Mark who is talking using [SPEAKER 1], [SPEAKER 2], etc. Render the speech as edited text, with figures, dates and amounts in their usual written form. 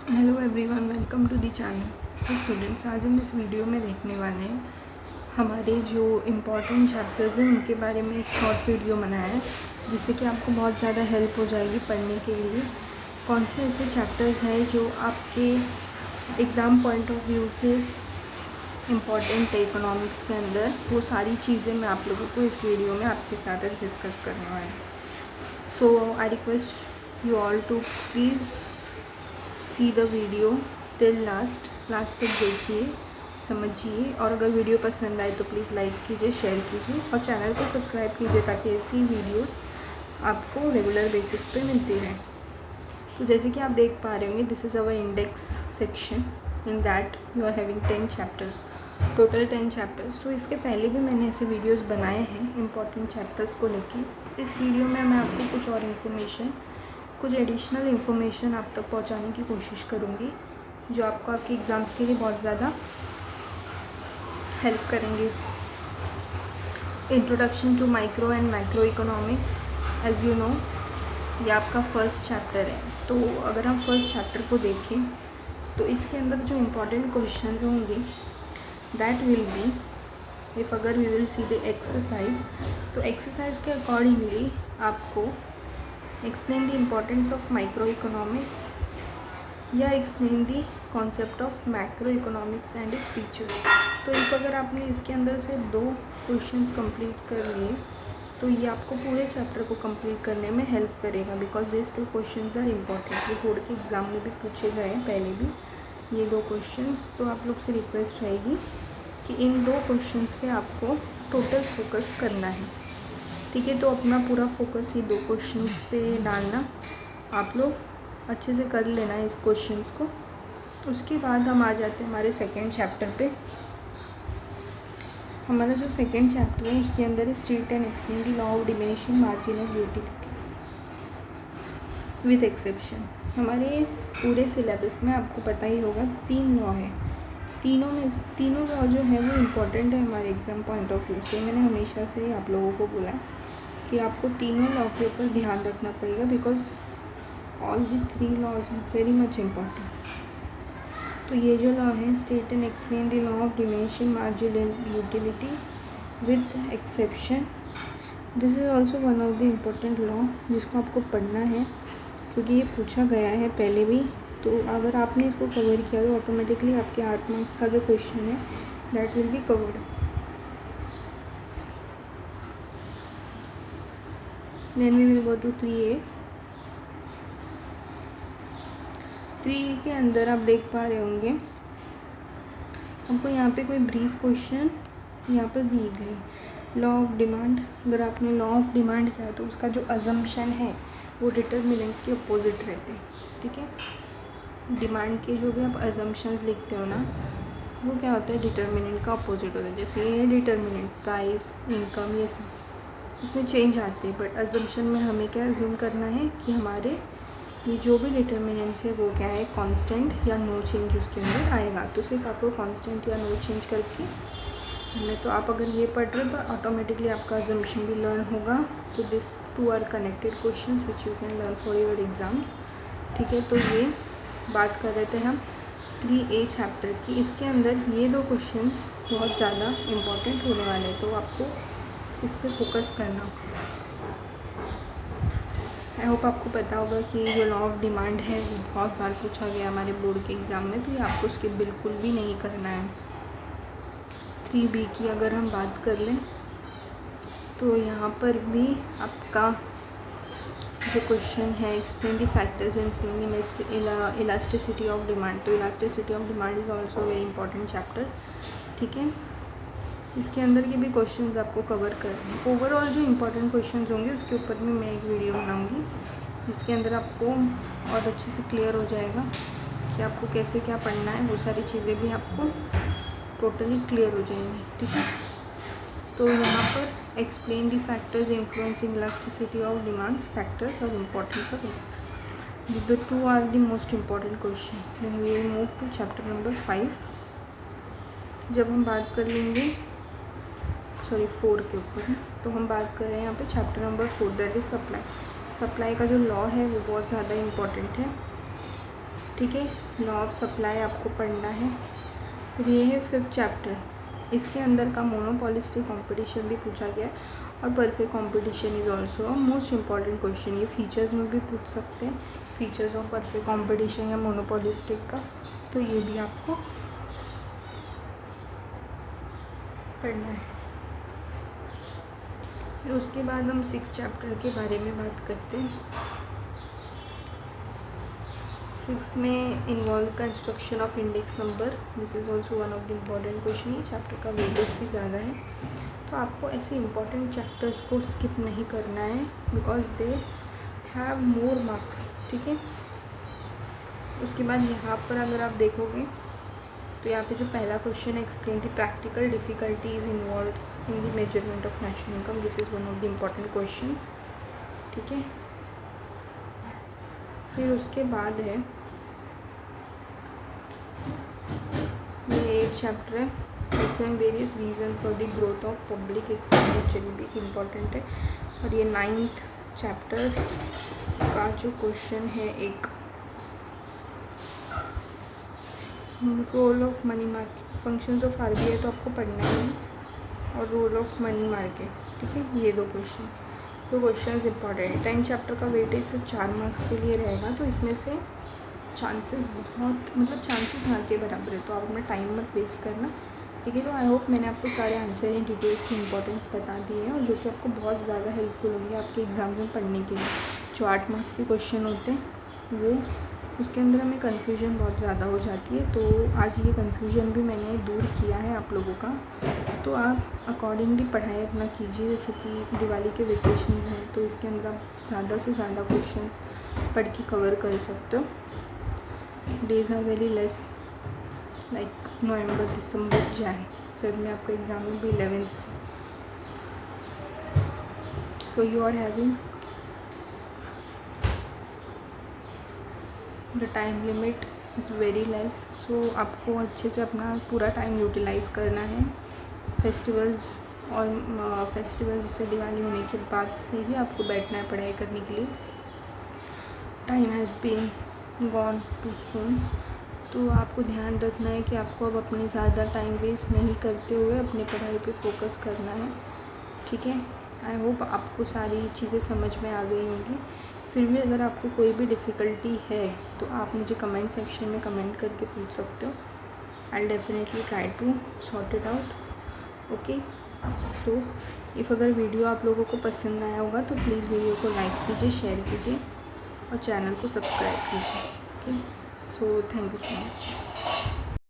[SPEAKER 1] Hello everyone, welcome to the channel. तो students, आज हम इस वीडियो में देखने वाले हैं हमारे जो इम्पॉर्टेंट चैप्टर्स हैं उनके बारे में एक शॉर्ट वीडियो बनाया है, जिससे कि आपको बहुत ज़्यादा हेल्प हो जाएगी पढ़ने के लिए। कौन से ऐसे चैप्टर्स हैं जो आपके एग्ज़ाम पॉइंट ऑफ व्यू से इम्पॉर्टेंट है इकोनॉमिक्स के अंदर, वो सारी चीज़ें मैं आप लोगों को इस वीडियो में आपके साथ डिस्कस करने वाली हूँ। So I request you all to please see the video till last तक देखिए, समझिए, और अगर वीडियो पसंद आए तो प्लीज़ लाइक कीजिए, शेयर कीजिए और चैनल को सब्सक्राइब कीजिए ताकि ऐसी वीडियोस आपको रेगुलर बेसिस पे मिलती रहें। तो जैसे कि आप देख पा रहे होंगे, this is our index section, in that you are having 10 chapters, total 10 chapters. तो इसके पहले भी मैंने ऐसे वीडियोज़ बनाए हैं इंपॉर्टेंट चैप्टर्स को लेकर। इस वीडियो में मैं आपको कुछ और इन्फॉर्मेशन, कुछ एडिशनल इन्फॉर्मेशन आप तक पहुंचाने की कोशिश करूंगी, जो आपको आपके एग्ज़ाम्स के लिए बहुत ज़्यादा हेल्प करेंगे। Introduction to micro and macro economics, as you know, ये आपका फर्स्ट चैप्टर है। तो अगर हम फर्स्ट चैप्टर को देखें तो इसके अंदर जो इम्पोर्टेंट क्वेश्चंस होंगे दैट विल बी, इफ़ अगर we will see the exercise, तो एक्सरसाइज के अकॉर्डिंगली आपको explain the importance of microeconomics या explain the concept of macroeconomics and its features। तो इस अगर आपने इसके अंदर से 2 क्वेश्चंस कंप्लीट कर लिए तो ये आपको पूरे चैप्टर को कंप्लीट करने में हेल्प करेगा, because this 2 questions are important. ये बोर्ड के एग्ज़ाम में भी पूछे गए हैं पहले भी ये 2 क्वेश्चंस। तो आप लोग से रिक्वेस्ट रहेगी कि इन 2 क्वेश्चंस पे आपको टोटल फोकस करना है, ठीक है। तो अपना पूरा फोकस ये 2 क्वेश्चंस पे डालना, आप लोग अच्छे से कर लेना है इस क्वेश्चंस को। उसके बाद हम आ जाते हैं हमारे सेकंड चैप्टर पे। हमारा जो सेकंड चैप्टर है उसके अंदर state and explain the law of diminishing margin of utility with exception. हमारे पूरे सिलेबस में आपको पता ही होगा 3 लॉ है। तीनों लॉ जो है वो इम्पॉर्टेंट है हमारे एग्ज़ाम पॉइंट ऑफ व्यू से। मैंने हमेशा से आप लोगों को बोला कि आपको तीनों लॉ के ऊपर ध्यान रखना पड़ेगा, because all the 3 laws are very much important. तो ये जो लॉ है, state and explain the law of diminishing marginal utility with exception, this is also one of the important law जिसको आपको पढ़ना है, क्योंकि ये पूछा गया है पहले भी। तो अगर आपने इसको कवर किया तो ऑटोमेटिकली आपके 8 मार्क्स का जो क्वेश्चन है that will be covered. Then we will go to 3A। 3A के अंदर आप देख पा रहे होंगे, हमको यहाँ पे कोई ब्रीफ क्वेश्चन यहाँ पर दी गई, लॉ ऑफ डिमांड। अगर आपने लॉ ऑफ डिमांड किया तो उसका जो अजम्पशन है वो डिटर्मिनेंट्स के अपोजिट रहते हैं, ठीक है। डिमांड के जो भी आप अजम्पशंस लिखते हो ना, वो क्या होता है, डिटर्मिनेंट का अपोजिट होता है। जैसे ये प्राइस, इनकम, ये सब इसमें चेंज आती है, बट अजम्पशन में हमें क्या अज्यूम करना है कि हमारे ये जो भी डिटर्मिनेंट्स है वो क्या है, कांस्टेंट या नो चेंज उसके अंदर आएगा। तो सिर्फ आपको कांस्टेंट या नो चेंज करके हमें, तो आप अगर ये पढ़ रहे हो तो ऑटोमेटिकली आपका अजम्पशन भी लर्न होगा। तो this 2 are connected questions which you can learn for your exams, ठीक है। तो ये बात कर रहे थे हम 3A चैप्टर की। इसके अंदर ये 2 क्वेश्चंस बहुत ज़्यादा इम्पॉर्टेंट होने वाले हैं, तो आपको इस पर फोकस करना होगा। आई होप आपको पता होगा कि जो लॉ ऑफ डिमांड है वो बहुत बार पूछा गया हमारे बोर्ड के एग्ज़ाम में, तो ये आपको स्किप बिल्कुल भी नहीं करना है। 3B की अगर हम बात कर लें तो यहाँ पर भी आपका जो क्वेश्चन है, explain the factors influencing elasticity of demand. तो elasticity of demand is also very important chapter, ठीक है। इसके अंदर के भी क्वेश्चंस आपको कवर करने हैं। ओवरऑल जो इम्पोर्टेंट क्वेश्चंस होंगे उसके ऊपर भी मैं एक वीडियो बनाऊंगी, जिसके अंदर आपको और अच्छे से क्लियर हो जाएगा कि आपको कैसे क्या पढ़ना है। वो सारी चीज़ें भी आपको टोटली क्लियर हो जाएंगी, ठीक है। तो यहाँ पर explain the factors influencing elasticity of demands, factors और importance of the 2 are the most important question. Then we will move to chapter number 5। जब हम बात कर लेंगे 4 के ऊपर, तो हम बात कर रहे हैं यहाँ पे chapter number 4, that is supply. Supply का जो लॉ है वो बहुत ज़्यादा इम्पॉर्टेंट है, ठीक है। लॉ ऑफ सप्लाई आपको पढ़ना है। फिर ये है 5th चैप्टर, इसके अंदर का मोनोपोलिस्टिक कंपटीशन भी पूछा गया है और perfect competition is also a most important question. ये फीचर्स में भी पूछ सकते हैं, फीचर्स ऑफ परफेक्ट कंपटीशन या मोनोपोलिस्टिक का, तो ये भी आपको पढ़ना है। फिर उसके बाद हम 6th चैप्टर के बारे में बात करते हैं। 6 में involve construction of index number, this is also one of the important question. ये चैप्टर का वेटेज भी ज़्यादा है, तो आपको ऐसे इम्पॉर्टेंट चैप्टर्स को स्किप नहीं करना है because they have more marks, ठीक है। उसके बाद यहाँ पर अगर आप देखोगे तो यहाँ पे जो पहला क्वेश्चन है, explain the practical difficulties involve in the measurement of national income, this is one of the important questions, ठीक है। फिर उसके बाद है ये 8th चैप्टर है, explain various reason for the growth of public expenditure, भी एक इम्पॉर्टेंट है। और ये 9th चैप्टर का जो क्वेश्चन है, एक role of money market, functions of RBI तो आपको पढ़ना ही, और रोल ऑफ मनी मार्केट, ठीक है। ये दो क्वेश्चंस इंपॉर्टेंट है। 10th चैप्टर का वेटेज सिर्फ 4 मार्क्स के लिए रहेगा, तो इसमें से चांसेस बहुत, मतलब चांसेस ना के बराबर है, तो आप अपना टाइम मत वेस्ट करना, ठीक है। तो आई होप मैंने आपको सारे आंसर इन डिटेल्स की इंपॉर्टेंस बता दी है, और जो कि आपको बहुत ज़्यादा हेल्पफुल होंगे आपके एग्ज़ाम में पढ़ने के लिए। जो 8 मार्क्स के क्वेश्चन होते हैं वो, उसके अंदर हमें कन्फ्यूजन बहुत ज़्यादा हो जाती है, तो आज ये कन्फ्यूजन भी मैंने दूर किया है आप लोगों का। तो आप अकॉर्डिंगली पढ़ाई अपना कीजिए, जैसे कि दिवाली के वेकेशंस हैं, तो इसके अंदर आप ज़्यादा से ज़्यादा क्वेश्चंस पढ़ के कवर कर सकते हो। Days are very less, like November, December, Jan, फिर में आपका एग्ज़ाम में भी 11th, so you are having the time limit is very less, सो आपको अच्छे से अपना पूरा टाइम यूटिलाइज़ करना है। फेस्टिवल्स और फेस्टिवल्स जैसे दिवाली होने के बाद से ही आपको बैठना है पढ़ाई करने के लिए। Time has been gone too soon, तो आपको ध्यान रखना है कि आपको अब अपने ज़्यादा टाइम वेस्ट नहीं करते हुए अपनी पढ़ाई पे फोकस करना है, ठीक है। आई होप आपको सारी चीज़ें समझ में आ गई होंगी। फिर भी अगर आपको कोई भी डिफ़िकल्टी है तो आप मुझे कमेंट सेक्शन में कमेंट करके पूछ सकते हो। I will definitely try to sort it out, okay. So if अगर वीडियो आप लोगों को पसंद आया होगा तो प्लीज़ वीडियो को लाइक कीजिए, शेयर कीजिए और चैनल को सब्सक्राइब कीजिए, okay. So thank you so much.